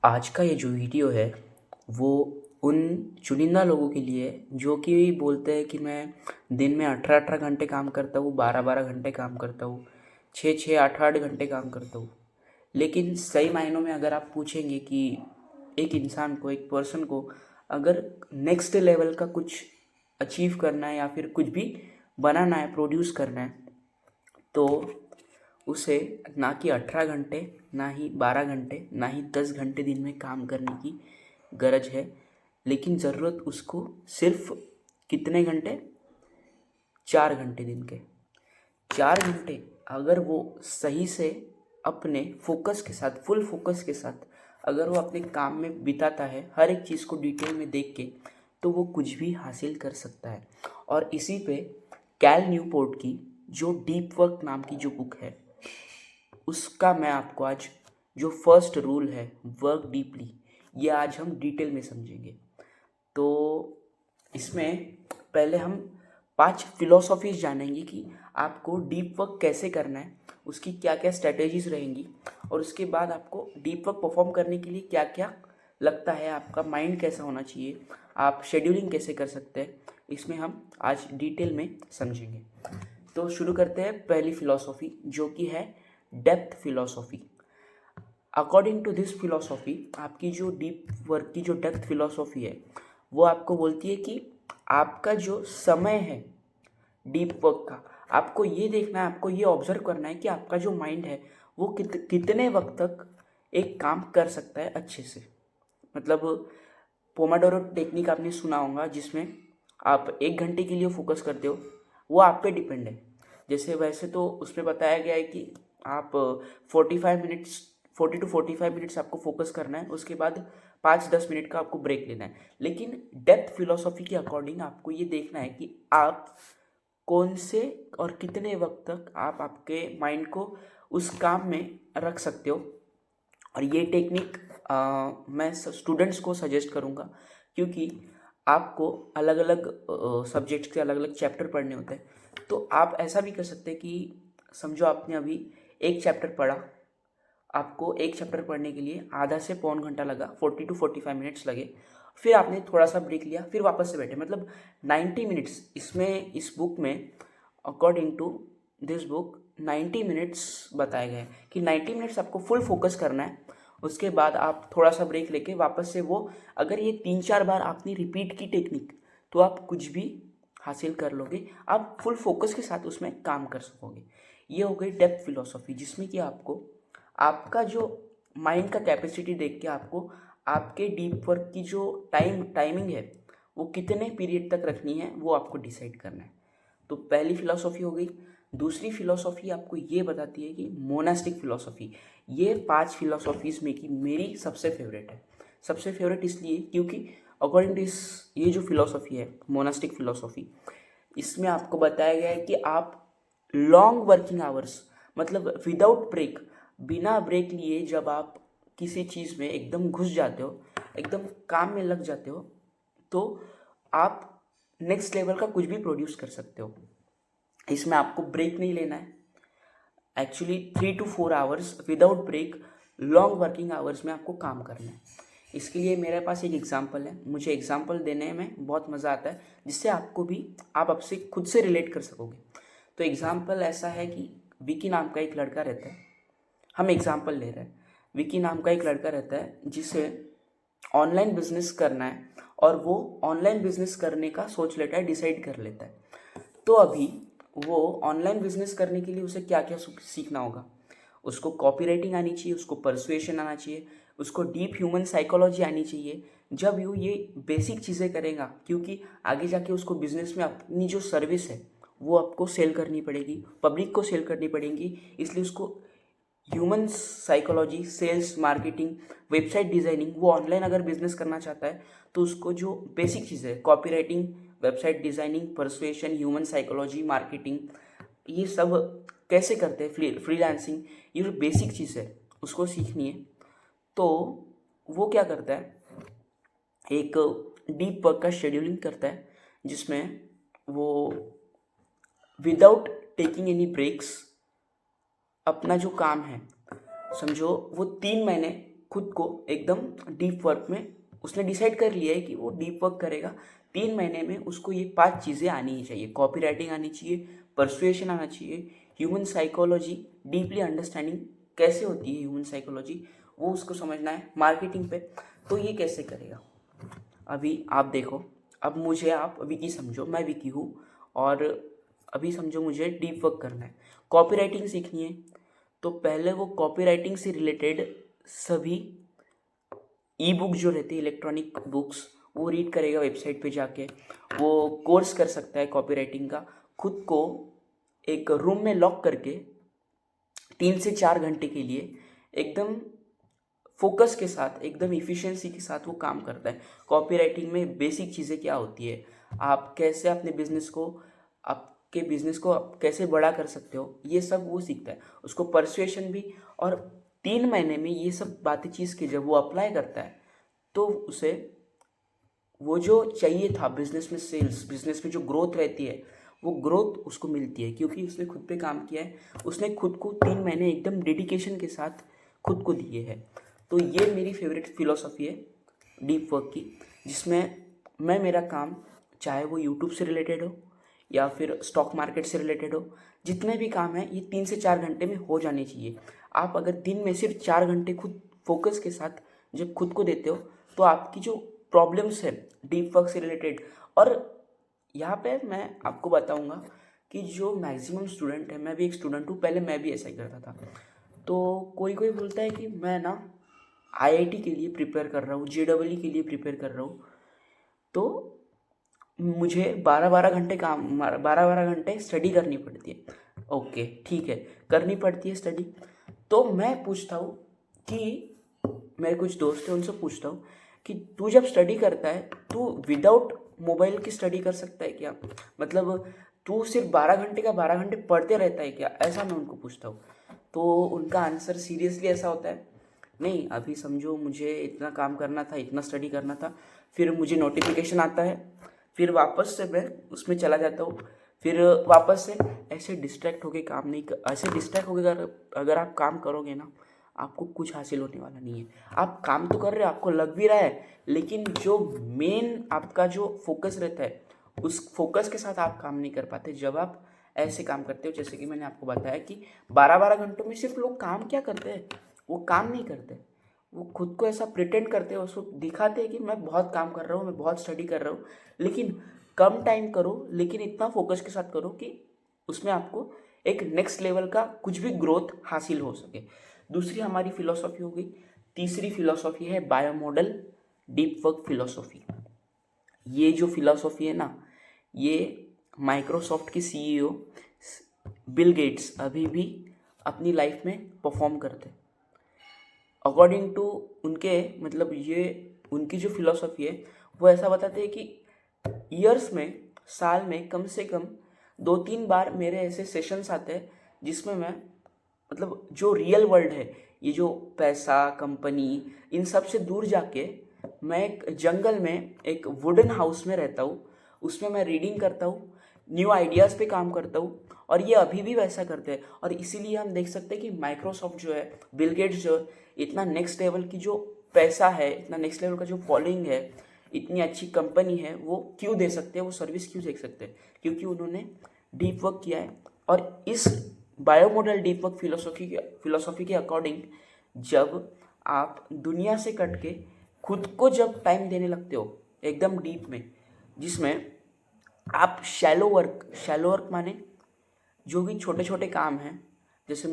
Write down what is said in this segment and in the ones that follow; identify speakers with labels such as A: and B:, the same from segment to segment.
A: आज का ये जो वीडियो है वो उन चुनिंदा लोगों के लिए है जो कि बोलते हैं कि मैं दिन में 18-18 घंटे काम करता हूँ, 12-12 घंटे काम करता हूँ, 6-6 8-8 घंटे काम करता हूँ। लेकिन सही मायनों में अगर आप पूछेंगे कि एक इंसान को, एक पर्सन को अगर नेक्स्ट लेवल का कुछ अचीव करना है या फिर कुछ भी बनाना है, प्रोड्यूस करना है, तो उसे ना कि 18 घंटे, ना ही 12 घंटे, ना ही 10 घंटे दिन में काम करने की गरज है। लेकिन ज़रूरत उसको सिर्फ कितने घंटे? 4 घंटे दिन के। 4 घंटे अगर वो सही से अपने फोकस के साथ, फुल फोकस के साथ अगर वो अपने काम में बिताता है, हर एक चीज़ को डिटेल में देख के, तो वो कुछ भी हासिल कर सकता है। और इसी पे कैल न्यूपोर्ट की जो डीप वर्क नाम की जो बुक है, उसका मैं आपको आज जो फर्स्ट रूल है, वर्क डीपली, ये आज हम डिटेल में समझेंगे। तो इसमें पहले हम 5 फिलोसॉफीज जानेंगे कि आपको डीप वर्क कैसे करना है, उसकी क्या क्या स्ट्रैटेजीज रहेंगी, और उसके बाद आपको डीप वर्क परफॉर्म करने के लिए क्या क्या लगता है, आपका माइंड कैसा होना चाहिए, आप शेड्यूलिंग कैसे कर सकते हैं, इसमें हम आज डिटेल में समझेंगे। तो शुरू करते हैं पहली फिलॉसफी, जो कि है depth philosophy. According to this philosophy, आपकी जो डीप वर्क की जो डेप्थ फिलॉसफी है, वो आपको बोलती है कि आपका जो समय है डीप वर्क का, आपको ये देखना है, आपको ये ऑब्जर्व करना है कि आपका जो माइंड है वो कितने वक्त तक एक काम कर सकता है अच्छे से। मतलब पोमाडोरो टेक्निक आपने सुना होगा, जिसमें आप 1 घंटे के लिए फोकस करते हो, वो आप पे डिपेंड है। जैसे वैसे तो उसमें बताया गया है कि आप 45 मिनट्स, 40 to 45 मिनट्स आपको फोकस करना है, उसके बाद 5-10 मिनट का आपको ब्रेक लेना है। लेकिन डेप्थ फिलोसॉफी के अकॉर्डिंग आपको ये देखना है कि आप कौन से और कितने वक्त तक आप आपके माइंड को उस काम में रख सकते हो। और ये टेक्निक मैं स्टूडेंट्स को सजेस्ट करूँगा, क्योंकि आपको अलग अलग सब्जेक्ट्स के अलग अलग चैप्टर पढ़ने होते हैं। तो आप ऐसा भी कर सकते हैं कि समझो आपने अभी एक चैप्टर पढ़ा, आपको एक चैप्टर पढ़ने के लिए आधा से पौन घंटा लगा, 40 to 45 मिनट्स लगे, फिर आपने थोड़ा सा ब्रेक लिया, फिर वापस से बैठे, मतलब 90 मिनट्स इसमें, इस बुक में according to this book 90 minutes बताए गए हैं कि 90 मिनट्स आपको फुल फोकस करना है। उसके बाद आप थोड़ा सा ब्रेक लेके वापस से वो, अगर ये 3-4 बार आपने रिपीट की टेक्निक, तो आप कुछ भी हासिल कर लोगे, आप फुल फोकस के साथ उसमें काम कर सकोगे। ये हो गई डेप्थ फिलोसॉफी, जिसमें कि आपको आपका जो माइंड का कैपेसिटी देख के आपको आपके डीप वर्क की जो टाइमिंग है वो कितने पीरियड तक रखनी है, वो आपको डिसाइड करना है। तो पहली फिलॉसफी हो गई। दूसरी फिलॉसफी आपको ये बताती है कि मोनास्टिक फिलॉसफी। ये 5 फिलॉसफीज़ में की मेरी सबसे फेवरेट है। सबसे फेवरेट इसलिए क्योंकि अकॉर्डिंग टू इस, ये जो फिलॉसफी है मोनास्टिक फिलॉसफी, इसमें आपको बताया गया है कि आप लॉन्ग वर्किंग आवर्स, मतलब विदाउट ब्रेक, बिना ब्रेक लिए जब आप किसी चीज़ में एकदम घुस जाते हो, एकदम काम में लग जाते हो, तो आप नेक्स्ट लेवल का कुछ भी प्रोड्यूस कर सकते हो। इसमें आपको ब्रेक नहीं लेना है। Actually 3 to 4 hours without break, long working hours में आपको काम करना है। इसके लिए मेरे पास एक एग्जांपल है, मुझे एग्जांपल देने में बहुत मज़ा आता है, जिससे आपको भी, आप आपसे खुद से रिलेट कर सकोगे। तो एग्जांपल ऐसा है कि विकी नाम का एक लड़का रहता है, हम एग्जांपल ले रहे हैं। विकी नाम का एक लड़का रहता है जिसे ऑनलाइन बिजनेस करना है, और वो ऑनलाइन बिजनेस करने का सोच लेता है, डिसाइड कर लेता है। तो अभी वो ऑनलाइन बिजनेस करने के लिए उसे क्या क्या सीखना होगा? उसको कॉपीराइटिंग आनी चाहिए, उसको परसुएशन आना चाहिए, उसको डीप ह्यूमन साइकोलॉजी आनी चाहिए। जब ये बेसिक चीज़ें करेगा, क्योंकि आगे जाके उसको बिजनेस में अपनी जो सर्विस है वो आपको सेल करनी पड़ेगी, पब्लिक को सेल करनी पड़ेगी, इसलिए उसको human psychology, sales, marketing, website designing, वो ऑनलाइन अगर बिजनेस करना चाहता है तो उसको जो बेसिक चीज़ें है, copy writing, website designing, persuasion, human psychology, marketing, ये सब कैसे करते हैं, फ्रीलांसिंग, ये जो बेसिक चीज़ है उसको सीखनी है। तो वो क्या करता है, एक डीप वर्क का शेड्यूलिंग करता है, जिसमें वो विदाउट टेकिंग एनी ब्रेक्स अपना जो काम है, समझो वो 3 महीने खुद को एकदम डीप वर्क में उसने डिसाइड कर लिया है कि वो डीप वर्क करेगा। 3 महीने में उसको ये 5 चीज़ें आनी ही चाहिए। कॉपी राइटिंग आनी चाहिए, परसुएशन आना चाहिए, ह्यूमन साइकोलॉजी डीपली अंडरस्टैंडिंग कैसे होती है ह्यूमन साइकोलॉजी वो उसको समझना है, मार्केटिंग पे। तो ये कैसे करेगा? अभी आप देखो, अब मुझे आप विकी समझो, मैं विकी हूँ और अभी समझो मुझे डीप वर्क करना है, कॉपी राइटिंग सीखनी है। तो पहले वो कॉपी राइटिंग से रिलेटेड सभी ई बुक जो रहती है, इलेक्ट्रॉनिक बुक्स, वो रीड करेगा वेबसाइट पे जाके। वो कोर्स कर सकता है कॉपी राइटिंग का, खुद को एक रूम में लॉक करके 3 से 4 घंटे के लिए एकदम फोकस के साथ, एकदम इफ़िशिएंसी के साथ वो काम करता है। कॉपी राइटिंग में बेसिक चीज़ें क्या होती है, आप कैसे अपने बिजनेस को, आपके बिजनेस को आप कैसे बड़ा कर सकते हो, ये सब वो सीखता है। उसको परसुएशन भी, और 3 महीने में ये सब बातें चीज़ के जब वो अप्लाई करता है तो उसे वो जो चाहिए था बिजनेस में, सेल्स, बिजनेस में जो ग्रोथ रहती है वो ग्रोथ उसको मिलती है, क्योंकि उसने खुद पे काम किया है। उसने खुद को 3 महीने एकदम डेडिकेशन के साथ खुद को दिए है। तो ये मेरी फेवरेट फिलोसॉफी है डीप वर्क की, जिसमें मैं मेरा काम, चाहे वो यूट्यूब से रिलेटेड हो या फिर स्टॉक मार्केट से रिलेटेड हो, जितने भी काम हैं ये 3 से 4 घंटे में हो जाने चाहिए। आप अगर दिन में सिर्फ 4 घंटे खुद फोकस के साथ जब खुद को देते हो तो आपकी जो प्रॉब्लम्स है डीप वर्क से रिलेटेड, और यहाँ पे मैं आपको बताऊँगा कि जो मैक्सिमम स्टूडेंट है, मैं भी एक स्टूडेंट हूँ, पहले मैं भी ऐसा ही करता था। तो कोई कोई बोलता है कि मैं ना आईआईटी के लिए प्रिपेयर कर रहा हूँ, जेईई के लिए प्रिपेयर कर रहा हूँ, तो मुझे 12-12 घंटे काम, 12-12 घंटे स्टडी करनी पड़ती है। ओके ठीक है, करनी पड़ती है स्टडी। तो मैं पूछता हूँ कि मेरे कुछ दोस्त हैं, उनसे पूछता हूँ कि तू जब स्टडी करता है तू विदाउट मोबाइल की स्टडी कर सकता है क्या? मतलब तू सिर्फ 12 घंटे का 12 घंटे पढ़ते रहता है क्या? ऐसा मैं उनको पूछता हूँ। तो उनका आंसर सीरियसली ऐसा होता है, नहीं अभी समझो मुझे इतना काम करना था, इतना स्टडी करना था, फिर मुझे नोटिफिकेशन आता है, फिर वापस से मैं उसमें चला जाता हूँ, फिर वापस से ऐसे डिस्ट्रैक्ट होके काम नहीं कर, ऐसे डिस्ट्रैक्ट होके अगर आप काम करोगे ना, आपको कुछ हासिल होने वाला नहीं है। आप काम तो कर रहे हो, आपको लग भी रहा है, लेकिन जो मेन आपका जो फोकस रहता है उस फोकस के साथ आप काम नहीं कर पाते जब आप ऐसे काम करते हो। जैसे कि मैंने आपको बताया कि 12-12 घंटों में सिर्फ लोग काम क्या करते हैं, वो काम नहीं करते, वो खुद को ऐसा प्रिटेंड करते हैं, उसको दिखाते हैं कि मैं बहुत काम कर रहा हूँ, मैं बहुत स्टडी कर रहा हूँ। लेकिन कम टाइम करो, लेकिन इतना फोकस के साथ करो कि उसमें आपको एक नेक्स्ट लेवल का कुछ भी ग्रोथ हासिल हो सके। दूसरी हमारी फिलॉसफी हो गई। तीसरी फिलॉसफी है bio model deep work philosophy. ये जो फिलॉसफी है ना, ये माइक्रोसॉफ्ट के सीईओ बिल गेट्स अभी भी अपनी लाइफ में परफॉर्म करते हैं। अकॉर्डिंग टू उनके, मतलब ये उनकी जो फिलॉसफी है वो ऐसा बताते हैं कि ईयर्स में, साल में कम से कम 2-3 बार मेरे ऐसे सेशंस आते हैं जिसमें मैं, मतलब जो रियल वर्ल्ड है, ये जो पैसा, कंपनी, इन सब से दूर जाके मैं एक जंगल में एक वुडन हाउस में रहता हूँ, उसमें मैं रीडिंग करता हूँ, न्यू आइडियाज़ पे काम करता हूँ। और ये अभी भी वैसा करते हैं, और इसीलिए हम देख सकते हैं कि माइक्रोसॉफ्ट जो है, बिल गेट्स जो इतना नेक्स्ट लेवल की जो पैसा है, इतना नेक्स्ट लेवल का जो फॉलोइंग है, इतनी अच्छी कंपनी है, वो क्यों दे सकते हैं, वो सर्विस क्यों दे सकते हैं? क्योंकि उन्होंने डीप वर्क किया है। और इस bio model deep work philosophy के अकॉर्डिंग जब आप दुनिया से कट के खुद को जब टाइम देने लगते हो एकदम डीप में, जिसमें आप शैलो वर्क माने जो भी छोटे छोटे काम हैं, जैसे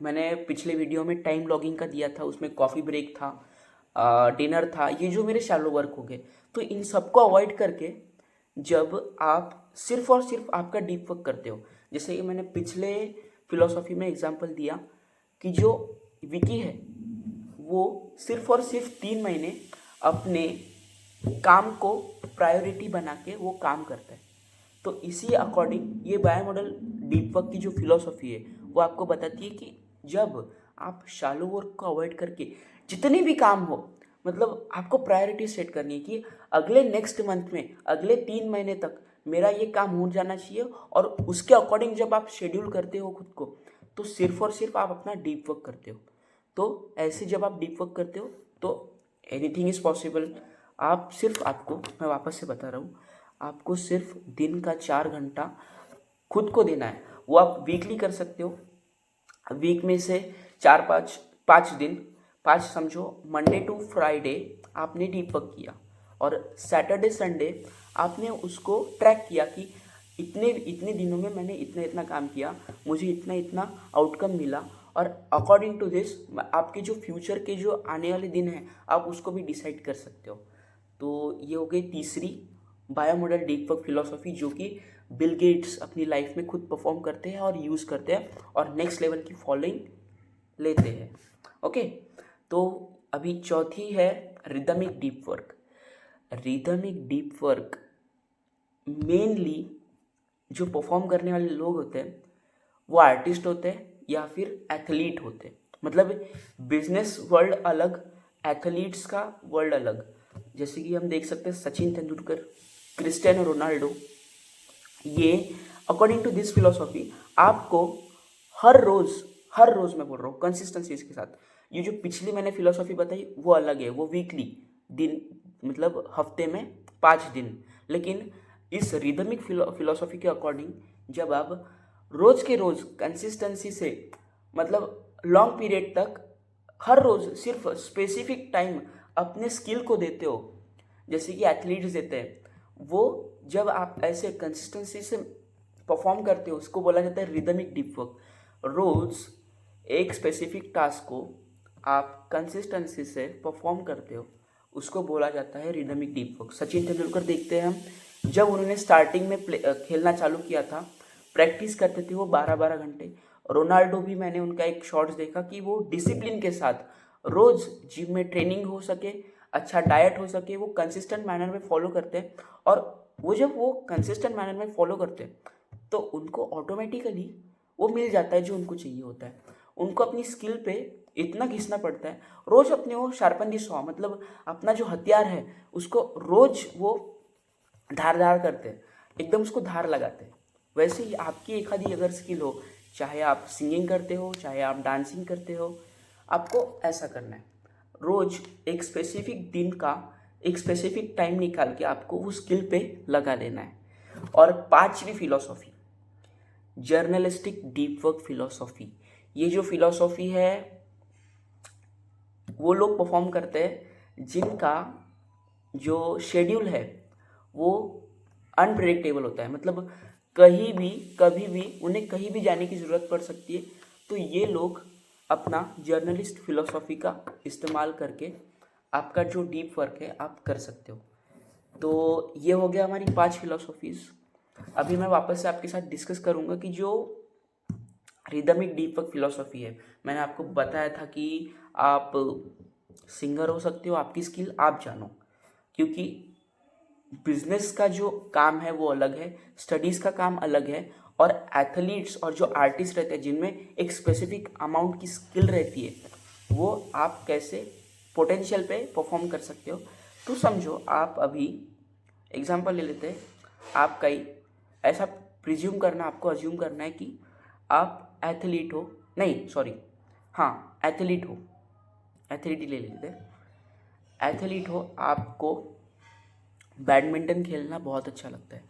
A: मैंने पिछले वीडियो में टाइम लॉगिंग का दिया था, उसमें कॉफ़ी ब्रेक था, डिनर था, ये जो मेरे शैलो वर्क हो गए। तो इन सबको अवॉइड करके जब आप सिर्फ और सिर्फ आपका डीप वर्क करते हो, जैसे कि मैंने पिछले फिलोसॉफी में एग्जांपल दिया कि जो विकी है वो सिर्फ और सिर्फ 3 महीने अपने काम को प्रायोरिटी बना के वो काम करता है। तो इसी अकॉर्डिंग ये बायो मॉडल डीप वर्क की जो फिलोसॉफी है वो आपको बताती है कि जब आप शैलो वर्क को अवॉइड करके जितने भी काम हो, मतलब आपको प्रायोरिटी सेट करनी है कि अगले नेक्स्ट मंथ में, अगले 3 महीने तक मेरा ये काम हो जाना चाहिए, और उसके अकॉर्डिंग जब आप शेड्यूल करते हो खुद को, तो सिर्फ और सिर्फ आप अपना डीप वर्क करते हो। तो ऐसे जब आप डीप वर्क करते हो तो एनीथिंग इज़ पॉसिबल। आप सिर्फ, आपको मैं वापस से बता रहा हूँ, आपको सिर्फ दिन का 4 घंटा खुद को देना है। वो आप वीकली कर सकते हो, वीक में से 4-5 दिन, 5 समझो, मंडे टू फ्राइडे आपने डीप वर्क किया और सैटरडे संडे आपने उसको ट्रैक किया कि इतने इतने दिनों में मैंने इतना इतना काम किया, मुझे इतना इतना आउटकम मिला, और अकॉर्डिंग टू दिस आपके जो फ्यूचर के जो आने वाले दिन हैं आप उसको भी डिसाइड कर सकते हो। तो ये हो गई तीसरी बायोमॉडल डीप वर्क फिलॉसफी, जो कि बिल गेट्स अपनी लाइफ में खुद परफॉर्म करते हैं और यूज़ करते हैं और नेक्स्ट लेवल की फॉलोइंग लेते हैं। ओके, तो अभी चौथी है rhythmic deep work. Rhythmic deep work mainly जो परफॉर्म करने वाले लोग होते हैं वो आर्टिस्ट होते हैं या फिर एथलीट होते हैं। मतलब बिजनेस वर्ल्ड अलग, एथलीट्स का वर्ल्ड अलग। जैसे कि हम देख सकते हैं सचिन तेंदुलकर, क्रिस्टियानो रोनाल्डो, ये अकॉर्डिंग टू दिस फिलोसॉफी आपको हर रोज़ मैं बोल रहा हूँ कंसिस्टेंसी के साथ, ये जो पिछली मैंने फिलोसॉफी बताई वो अलग है, वो वीकली दिन, मतलब हफ्ते में 5 दिन। लेकिन इस रिदमिक फिलोसॉफी के अकॉर्डिंग जब आप रोज़ के रोज़ कंसिस्टेंसी से, मतलब लॉन्ग पीरियड तक हर रोज़ सिर्फ स्पेसिफिक टाइम अपने स्किल को देते हो, जैसे कि एथलीट्स देते हैं, वो जब आप ऐसे कंसिस्टेंसी से परफॉर्म करते हो उसको बोला जाता है रिदमिक डीप वर्क। रोज़ एक स्पेसिफिक टास्क को आप कंसिस्टेंसी से परफॉर्म करते हो उसको बोला जाता है rhythmic deep work. Sachin Tendulkar देखते हैं हम, जब उन्होंने स्टार्टिंग में खेलना चालू किया था, प्रैक्टिस करते थे वो 12-12 घंटे। रोनाल्डो भी मैंने उनका एक शॉट्स देखा कि वो डिसिप्लिन के साथ रोज़ जिम में ट्रेनिंग हो सके, अच्छा डाइट हो सके, वो कंसिस्टेंट मैनर में फॉलो करते हैं। और वो जब वो कंसिस्टेंट मैनर में फॉलो करते हैं तो उनको ऑटोमेटिकली वो मिल जाता है जो उनको चाहिए होता है। उनको अपनी स्किल पे इतना घिसना पड़ता है, रोज़ अपने वो शार्पन दी सॉ, मतलब अपना जो हथियार है उसको रोज़ वो धार करते हैं, एकदम उसको धार लगाते हैं। वैसे ही आपकी एक आधी अगर स्किल हो, चाहे आप सिंगिंग करते हो, चाहे आप डांसिंग करते हो, आपको ऐसा करना है। रोज़ एक स्पेसिफिक दिन का एक स्पेसिफिक टाइम निकाल के आपको उस स्किल पे लगा देना है। और पांचवी philosophy, journalistic deep work philosophy. ये जो फिलॉसफी है वो लोग परफॉर्म करते हैं जिनका जो शेड्यूल है वो अनप्रेडिक्टेबल होता है, मतलब कहीं भी कभी भी उन्हें कहीं भी जाने की ज़रूरत पड़ सकती है। तो ये लोग अपना जर्नलिस्ट फिलॉसफी का इस्तेमाल करके आपका जो डीप वर्क है आप कर सकते हो। तो ये हो गया हमारी 5 फिलॉसफीज़। अभी मैं वापस से आपके साथ डिस्कस करूँगा कि जो रिदमिक डीप वर्क फिलॉसफी है, मैंने आपको बताया था कि आप सिंगर हो सकते हो, आपकी स्किल आप जानो, क्योंकि बिजनेस का जो काम है वो अलग है, स्टडीज़ का काम अलग है, और एथलीट्स और जो आर्टिस्ट रहते हैं जिनमें एक स्पेसिफिक अमाउंट की स्किल रहती है, वो आप कैसे पोटेंशियल पे परफॉर्म कर सकते हो। तो समझो आप अभी एग्जांपल ले लेते हैं, आप कई ऐसा प्रिज्यूम करना, आपको अज्यूम करना है कि आप एथलीट हो, नहीं सॉरी, हाँ एथलीट हो, एथलीट ही ले लेते हैं, एथलीट हो, आपको बैडमिंटन खेलना बहुत अच्छा लगता है,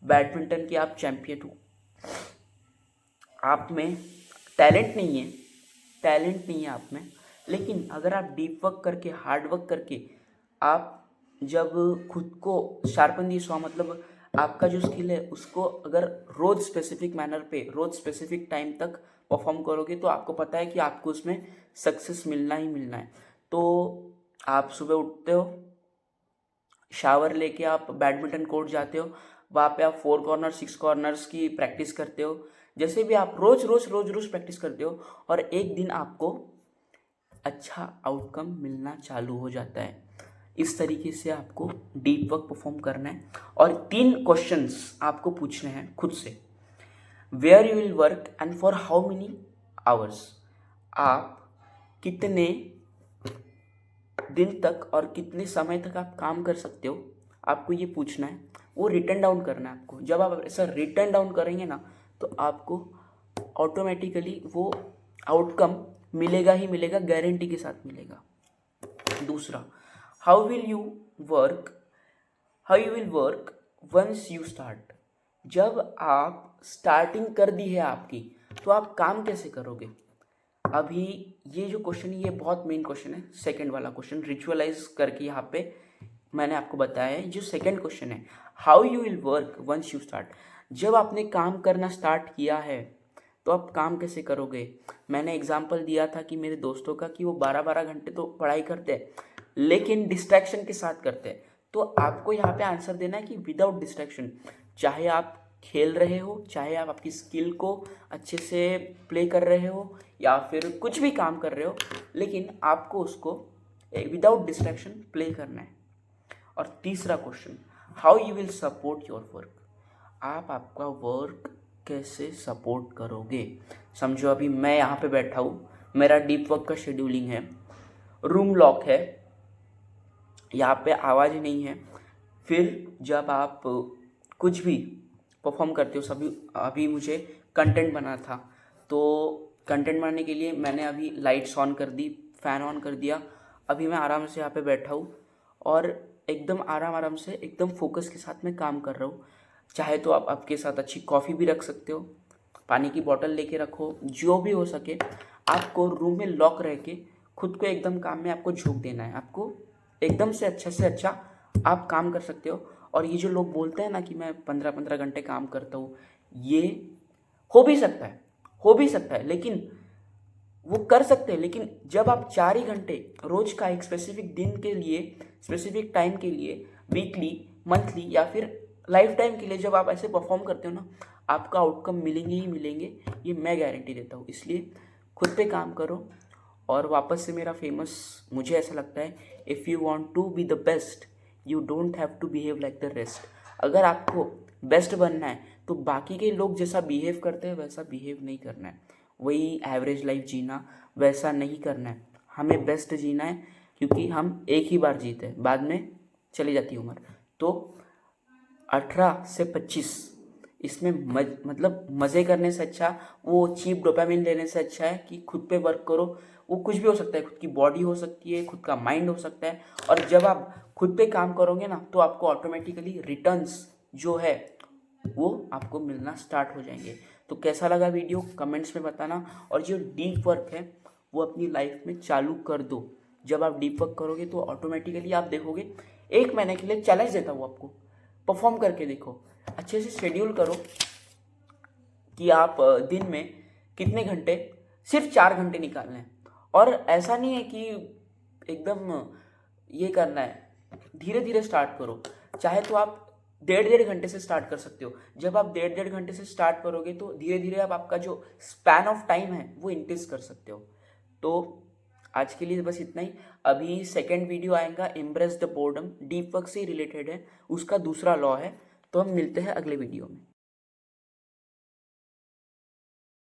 A: बैडमिंटन के आप चैंपियन हो, आप में टैलेंट नहीं है, टैलेंट नहीं है आप में, लेकिन अगर आप डीप वर्क करके, हार्ड वर्क करके, आप जब खुद को शार्पन दी सौ, मतलब आपका जो स्किल है उसको अगर रोज़ स्पेसिफिक मैनर पे, रोज़ स्पेसिफिक टाइम तक परफॉर्म करोगे तो आपको पता है कि आपको उसमें सक्सेस मिलना ही मिलना है। तो आप सुबह उठते हो, शावर लेके आप बैडमिंटन कोर्ट जाते हो, वहाँ पे आप 4 कॉर्नर 6 कॉर्नर्स की प्रैक्टिस करते हो, जैसे भी आप रोज़ प्रैक्टिस करते हो, और एक दिन आपको अच्छा आउटकम मिलना चालू हो जाता है। इस तरीके से आपको डीप वर्क परफॉर्म करना है। और 3 क्वेश्चंस आपको पूछने हैं खुद से, where you will work and for how many hours. आप कितने दिन तक और कितने समय तक आप काम कर सकते हो, आपको ये पूछना है, वो रिटन डाउन करना है आपको। जब आप ऐसा रिटन डाउन करेंगे ना तो आपको ऑटोमेटिकली वो आउटकम मिलेगा ही मिलेगा, गारंटी के साथ मिलेगा। दूसरा, how will you work how you will work once you start. जब आप स्टार्टिंग कर दी है आपकी, तो आप काम कैसे करोगे। अभी ये जो क्वेश्चन है ये बहुत मेन क्वेश्चन है, सेकंड वाला क्वेश्चन रिचुअलाइज करके यहाँ पे मैंने आपको बताया है। जो सेकंड क्वेश्चन है, how you will work once you start, जब आपने काम करना स्टार्ट किया है तो आप काम कैसे करोगे। मैंने एग्जांपल दिया था कि मेरे दोस्तों का कि वो 12-12 घंटे तो पढ़ाई करते हैं, लेकिन डिस्ट्रैक्शन के साथ करते हैं। तो आपको यहाँ पे आंसर देना है कि विदाउट डिस्ट्रैक्शन, चाहे आप खेल रहे हो, चाहे आप आपकी स्किल को अच्छे से प्ले कर रहे हो, या फिर कुछ भी काम कर रहे हो, लेकिन आपको उसको विदाउट डिस्ट्रैक्शन प्ले करना है। और तीसरा question, how you will support your work, आप आपका वर्क कैसे सपोर्ट करोगे। समझो अभी मैं यहाँ पे बैठा हूँ, मेरा डीप वर्क का शेड्यूलिंग है, रूम लॉक है, यहाँ पे आवाज़ नहीं है, फिर जब आप कुछ भी परफॉर्म करते हो, सभी अभी मुझे कंटेंट बनाना था, तो कंटेंट बनाने के लिए मैंने अभी लाइट्स ऑन कर दी, फ़ैन ऑन कर दिया, अभी मैं आराम से यहाँ पे बैठा हूँ और एकदम आराम से एकदम फोकस के साथ मैं काम कर रहा हूँ। चाहे तो आप आपके साथ अच्छी कॉफ़ी भी रख सकते हो, पानी की बोतल लेके रखो, जो भी हो सके। आपको रूम में लॉक रह के खुद को एकदम काम में आपको झोंक देना है, आपको एकदम से अच्छा आप काम कर सकते हो। और ये जो लोग बोलते हैं ना कि मैं 15-15 घंटे काम करता हूँ, ये हो भी सकता है, लेकिन वो कर सकते हैं। लेकिन जब आप 4 ही घंटे रोज का एक स्पेसिफिक दिन के लिए, स्पेसिफिक टाइम के लिए, वीकली, मंथली या फिर लाइफ टाइम के लिए जब आप ऐसे परफॉर्म करते हो ना, आपका आउटकम मिलेंगे ही मिलेंगे, ये मैं गारंटी देता हूँ। इसलिए खुद पे काम करो। और वापस से मेरा फेमस, मुझे ऐसा लगता है, if you want to be the best you don't have to behave like the rest. अगर आपको बेस्ट बनना है तो बाकी के लोग जैसा बिहेव करते हैं वैसा बिहेव नहीं करना है, वही एवरेज लाइफ जीना, वैसा नहीं करना है। हमें बेस्ट जीना है, क्योंकि हम एक ही बार जीते हैं, बाद में चली जाती है उम्र। तो 18 से 25 इसमें मतलब मज़े करने से अच्छा, वो चीप डोपामिन लेने से अच्छा है कि खुद पे वर्क करो। वो कुछ भी हो सकता है, खुद की बॉडी हो सकती है, खुद का माइंड हो सकता है। और जब आप खुद पे काम करोगे ना, तो आपको ऑटोमेटिकली रिटर्न्स जो है वो आपको मिलना स्टार्ट हो जाएंगे। तो कैसा लगा वीडियो कमेंट्स में बताना। और जो डीप वर्क है वो अपनी लाइफ में चालू कर दो। जब आप डीप वर्क करोगे तो ऑटोमेटिकली आप देखोगे, 1 महीने के लिए चैलेंज देता हूँ आपको, परफॉर्म करके देखो, अच्छे से शेड्यूल करो कि आप दिन में कितने घंटे, सिर्फ 4 घंटे निकालने हैं। और ऐसा नहीं है कि एकदम ये करना है, धीरे धीरे स्टार्ट करो। चाहे तो आप 1.5 घंटे से स्टार्ट कर सकते हो। जब आप 1.5 घंटे से स्टार्ट करोगे तो धीरे धीरे आप आपका जो स्पैन ऑफ टाइम है वो इंक्रीज कर सकते हो। तो आज के लिए बस इतना ही। अभी सेकंड वीडियो आएगा, embrace the boredom, deep work से रिलेटेड है, उसका दूसरा लॉ है। तो हम मिलते हैं अगले वीडियो में।